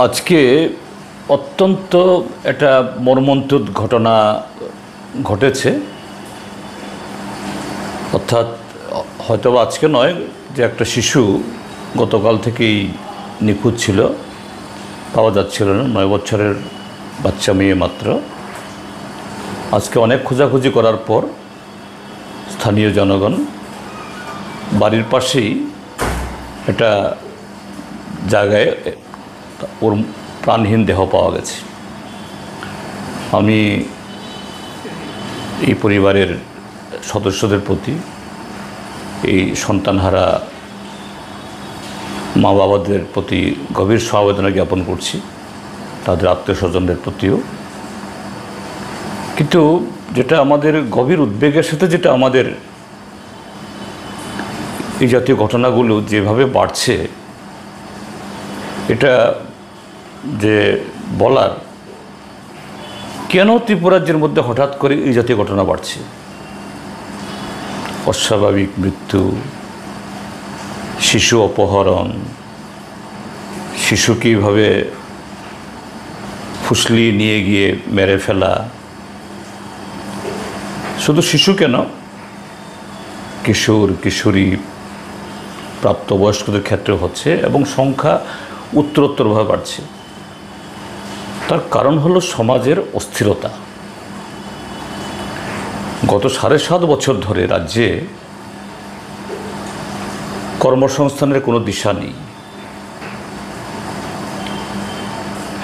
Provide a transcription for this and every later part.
আজকে অত্যন্ত একটা মর্মন্তুদ ঘটনা ঘটেছে। অর্থাৎ হয়তো আজকে নয়, যে একটা শিশু গতকাল থেকেই নিখোঁজ ছিল, পাওয়া যাচ্ছিল না। 9 বছরের বাচ্চা মেয়ে মাত্র। আজকে অনেক খোঁজাখুঁজি করার পর স্থানীয় জনগণ বাড়ির পাশেই একটা জায়গায় ওর প্রাণহীন দেহ পাওয়া গেছে। আমি এই পরিবারের সদস্যদের প্রতি, এই সন্তানহারা মা বাবাদের প্রতি গভীর সমবেদনা জ্ঞাপন করছি, তাদের আত্মীয় স্বজনদের প্রতিও। কিন্তু যেটা আমাদের গভীর উদ্বেগের সাথে, যেটা আমাদের এই জাতীয় ঘটনাগুলো যেভাবে বাড়ছে, এটা যে বলার, কেন ত্রিপুরা রাজ্যের মধ্যে হঠাৎ করে এই জাতীয় ঘটনা বাড়ছে। অস্বাভাবিক মৃত্যু, শিশু অপহরণ, শিশুকে এইভাবে ফুসলি নিয়ে গিয়ে মেরে ফেলা। শুধু শিশু কেন, কিশোর কিশোরী প্রাপ্তবয়স্কদের ক্ষেত্রে হচ্ছে, এবং সংখ্যা উত্তরোত্তরভাবে বাড়ছে। তার কারণ হলো সমাজের অস্থিরতা। গত 7.5 বছর ধরে রাজ্যে কর্মসংস্থানের কোনো দিশা নেই।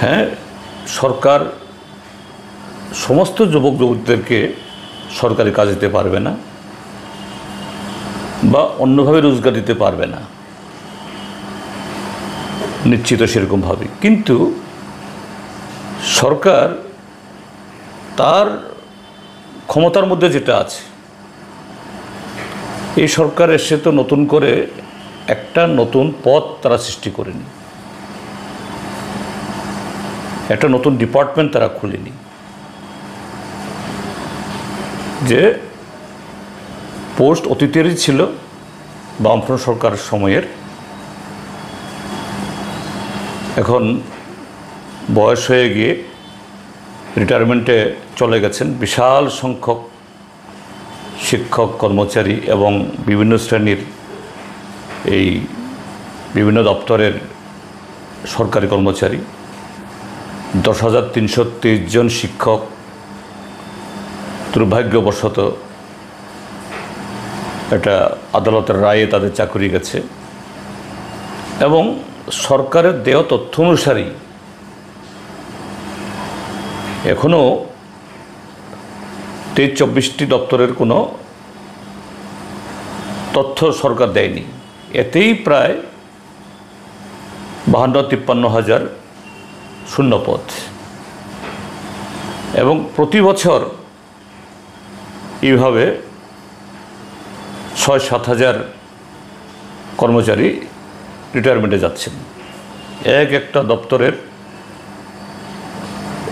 হ্যাঁ, সরকার সমস্ত যুবক যুবতীদেরকে সরকারি কাজ দিতে পারবে না, বা অন্যভাবে রোজগার দিতে পারবে না, নিশ্চিত সেরকমভাবে। কিন্তু সরকার তার ক্ষমতার মধ্যে যেটা আছে, এই সরকার এসে তো নতুন করে একটা নতুন পদ তারা সৃষ্টি করেনি, একটা নতুন ডিপার্টমেন্ট তারা খুলেনি। যে পোস্ট অতীতেরই ছিল বামফ্রন্ট সরকার সময়ের, এখন বয়স হয়ে গিয়ে রিটায়ারমেন্টে চলে গেছেন বিশাল সংখ্যক শিক্ষক কর্মচারী এবং বিভিন্ন শ্রেণীর এই বিভিন্ন দপ্তরের সরকারি কর্মচারী। 10,330 জন শিক্ষক দুর্ভাগ্যবশত একটা আদালতের রায়ে তাদের চাকরি গেছে, এবং সরকারের দেওয়া তথ্য অনুসারেই এখনও 23-24টি দপ্তরের কোনো তথ্য সরকার দেয়নি। এতেই প্রায় 52-53 হাজার শূন্যপদ, এবং প্রতি বছর এইভাবে 6-7 হাজার কর্মচারী রিটায়ারমেন্টে যাচ্ছেন। একটা দপ্তরের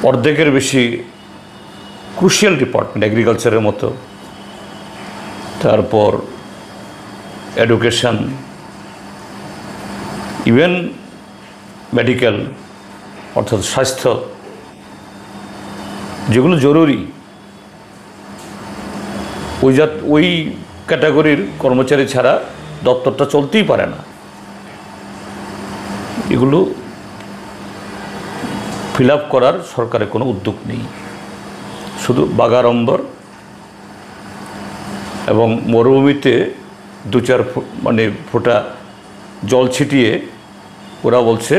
অর্ধেকের বেশি ক্রুশিয়াল ডিপার্টমেন্ট, এগ্রিকালচারের মতো, তারপর এডুকেশন, ইভেন মেডিকেল অর্থাৎ স্বাস্থ্য, যেগুলো জরুরি, ওই ক্যাটাগরির কর্মচারী ছাড়া দপ্তরটা চলতেই পারে না। এগুলো ফিল আপ করার সরকারের কোনো উদ্যোগ নেই। শুধু বাগাড়ম্বর এবং মরুভূমিতে 2-4 ফোঁটা জল ছিটিয়ে ওরা বলছে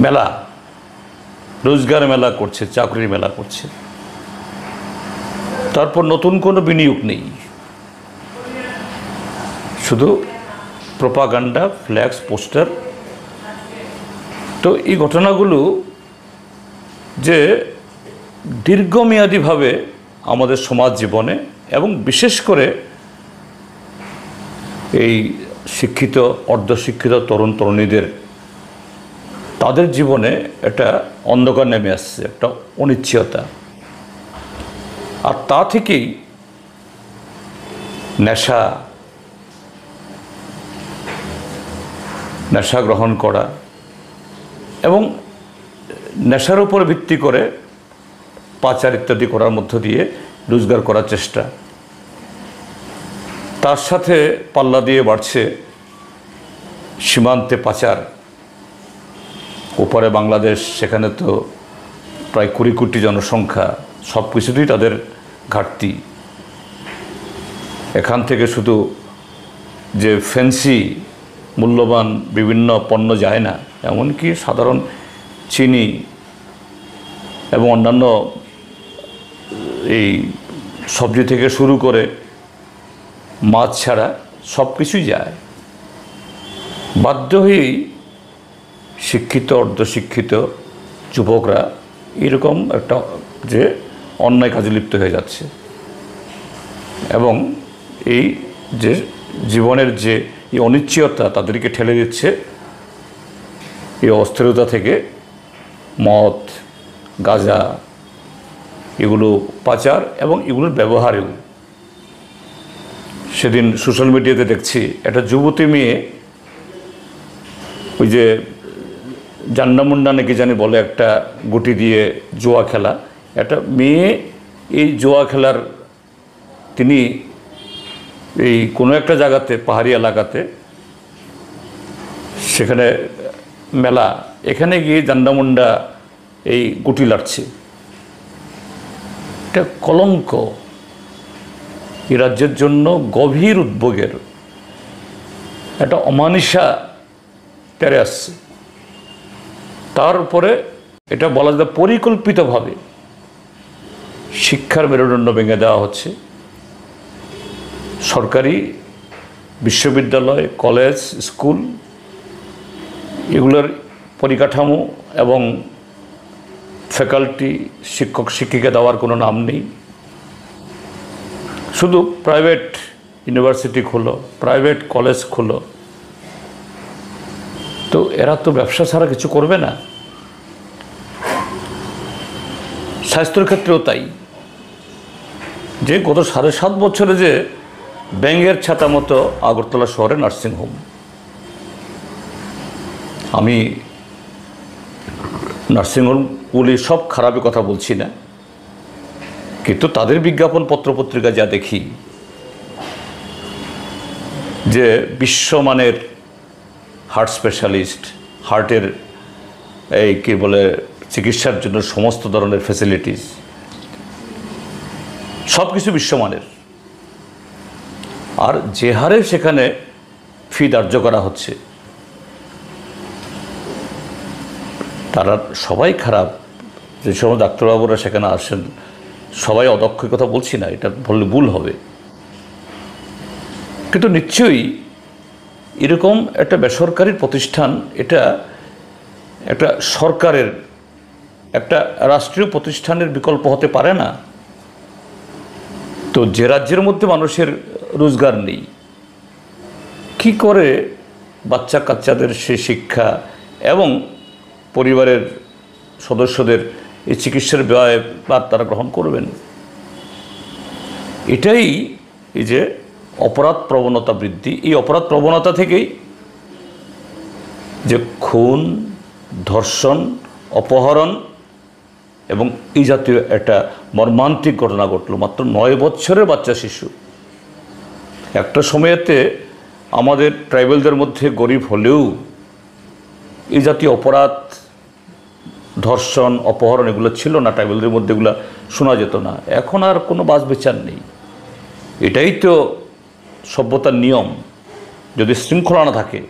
মেলা, রোজগার মেলা করছে, চাকরির মেলা করছে। তারপর নতুন কোনো বিনিয়োগ নেই, শুধু প্রোপাগান্ডা, ফ্ল্যাক্স, পোস্টার। তো এই ঘটনাগুলো যে দীর্ঘমেয়াদীভাবে আমাদের সমাজ জীবনে, এবং বিশেষ করে এই শিক্ষিত অর্ধশিক্ষিত তরুণ তরুণীদের, তাদের জীবনে একটা অন্ধকার নেমে আসছে, একটা অনিশ্চয়তা। আর তা থেকেই নেশা, নেশা গ্রহণ করা এবং নেশার উপর ভিত্তি করে পাচার ইত্যাদি করার মধ্য দিয়ে রোজগার করার চেষ্টা। তার সাথে পাল্লা দিয়ে বাড়ছে সীমান্তে পাচার। ওপারে বাংলাদেশ, সেখানে তো প্রায় 20 কোটি জনসংখ্যা, সব কিছুতেই তাদের ঘাটতি। এখান থেকে শুধু যে ফ্যান্সি মূল্যবান বিভিন্ন পণ্য যায় না, এমনকি সাধারণ চিনি এবং অন্যান্য এই সবজি থেকে শুরু করে মাছ ছাড়া সব কিছুই যায়। বাধ্য হয়েই শিক্ষিত অর্ধশিক্ষিত যুবকরা এরকম একটা যে অন্যায় কাজে লিপ্ত হয়ে যাচ্ছে এবং এই যে জীবনের যে এই অনিশ্চয়তা তাদেরকে ঠেলে দিচ্ছে এই অস্থিরতা থেকে মদ, গাঁজা এগুলো পাচার এবং এগুলোর ব্যবহারেও। সেদিন সোশ্যাল মিডিয়াতে দেখছি একটা যুবতী মেয়ে, ওই যে জান্নামুন্ডা নাকি জানি বলে, একটা গুটি দিয়ে জুয়া খেলা, একটা মেয়ে এই জুয়া খেলার তিনি এই কোনো একটা জায়গাতে পাহাড়ি এলাকাতে, সেখানে মেলা, এখানে গিয়ে জান্নামুন্ডা এই গুটি লাড়ছে। এটা কলঙ্ক, এই রাজ্যের জন্য গভীর উদ্বেগের একটা অমানিসা তেরে আসছে। তার উপরে এটা বলা যায় পরিকল্পিতভাবে শিক্ষার মেরুদণ্ড ভেঙে দেওয়া হচ্ছে। সরকারি বিশ্ববিদ্যালয়, কলেজ, স্কুল এগুলোর পরিকাঠামো এবং ফ্যাকাল্টি, শিক্ষক শিক্ষিকা দেওয়ার কোনো নাম নেই। শুধু প্রাইভেট ইউনিভার্সিটি খোলো, প্রাইভেট কলেজ খোলো। তো এরা তো ব্যবসা ছাড়া কিছু করবে না। স্বাস্থ্যের ক্ষেত্রেও তাই, যে গত 7.5 বছরে যে ব্যাঙের ছাতা মতো আগরতলা শহরে নার্সিংহোম। আমি নার্সিংহোমগুলি সব খারাপের কথা বলছি না, কিন্তু তাদের বিজ্ঞাপন পত্রপত্রিকা যা দেখি, যে বিশ্বমানের হার্ট স্পেশালিস্ট, হার্টের এই কী বলে চিকিৎসার জন্য সমস্ত ধরনের ফ্যাসিলিটিস, সব কিছু বিশ্বমানের, আর যে হারে সেখানে ফি ধার্য করা হচ্ছে, তারা সবাই খারাপ। যে সময় ডাক্তারবাবুরা সেখানে আসেন সবাই অদক্ষ, কথা বলছি না, এটা বললে ভুল হবে। কিন্তু নিশ্চয়ই এরকম একটা বেসরকারি প্রতিষ্ঠান, এটা একটা সরকারের, একটা রাষ্ট্রীয় প্রতিষ্ঠানের বিকল্প হতে পারে না। তো যে রাজ্যের মধ্যে মানুষের রোজগার নেই, কি করে বাচ্চা কাচ্চাদের সেই শিক্ষা এবং পরিবারের সদস্যদের এই চিকিৎসার ব্যয় তারা গ্রহণ করবেন? এটাই এই যে অপরাধ প্রবণতা বৃদ্ধি, এই অপরাধ প্রবণতা থেকেই যে খুন, ধর্ষণ, অপহরণ এবং এই জাতীয় একটা মর্মান্তিক ঘটনা ঘটল। মাত্র 9 বছরের বাচ্চা শিশু। একটা সময়েতে আমাদের ট্রাইবেলদের মধ্যে গরিব হলেও এই জাতীয় অপরাধ, ধর্ষণ, অপহরণ এগুলো ছিল না, ট্রাইবেলদের মধ্যে এগুলো শোনা যেত না। এখন আর কোনো বাছ বিচার নেই। এটাই তো সভ্যতার নিয়ম। যদি শৃঙ্খলা না থাকে,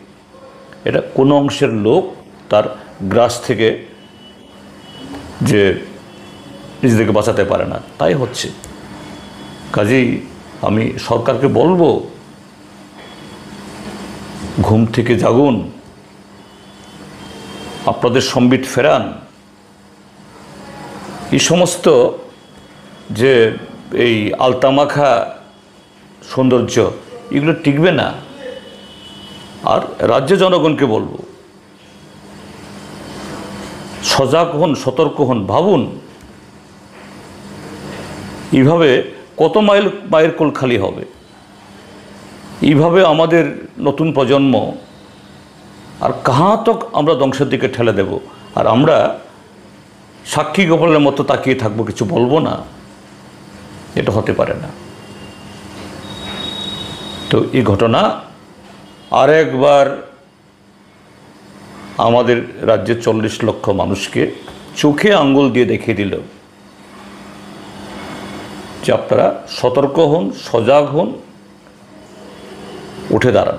এটা কোনো অংশের লোক তার গ্রাস থেকে যে নিজেদেরকে বাঁচাতে পারে না, তাই হচ্ছে। কাজেই আমি সরকারকে বলবো, ঘুম থেকে জাগুন, আপনাদের সম্বিত ফেরান। এই সমস্ত যে এই আলতামাখা সৌন্দর্য, এগুলো টিকবে না। আর রাজ্য জনগণকে বলবো, সজাগ হন, সতর্ক হন, ভাবুন এইভাবে কত মায়ের কোল খালি হবে। এইভাবে আমাদের নতুন প্রজন্ম আর কাহা তক আমরা ধ্বংসের দিকে ঠেলে দেব, আর আমরা সাক্ষী গোপালের মতো তাকিয়ে থাকবো, কিছু বলবো না? এটা হতে পারে না। তো এই ঘটনা আরেকবার আমাদের রাজ্যের 40 লক্ষ মানুষকে চোখে আঙ্গুল দিয়ে দেখিয়ে দিল যে আপনারা সতর্ক হন, সজাগ হন, উঠে দাঁড়ান।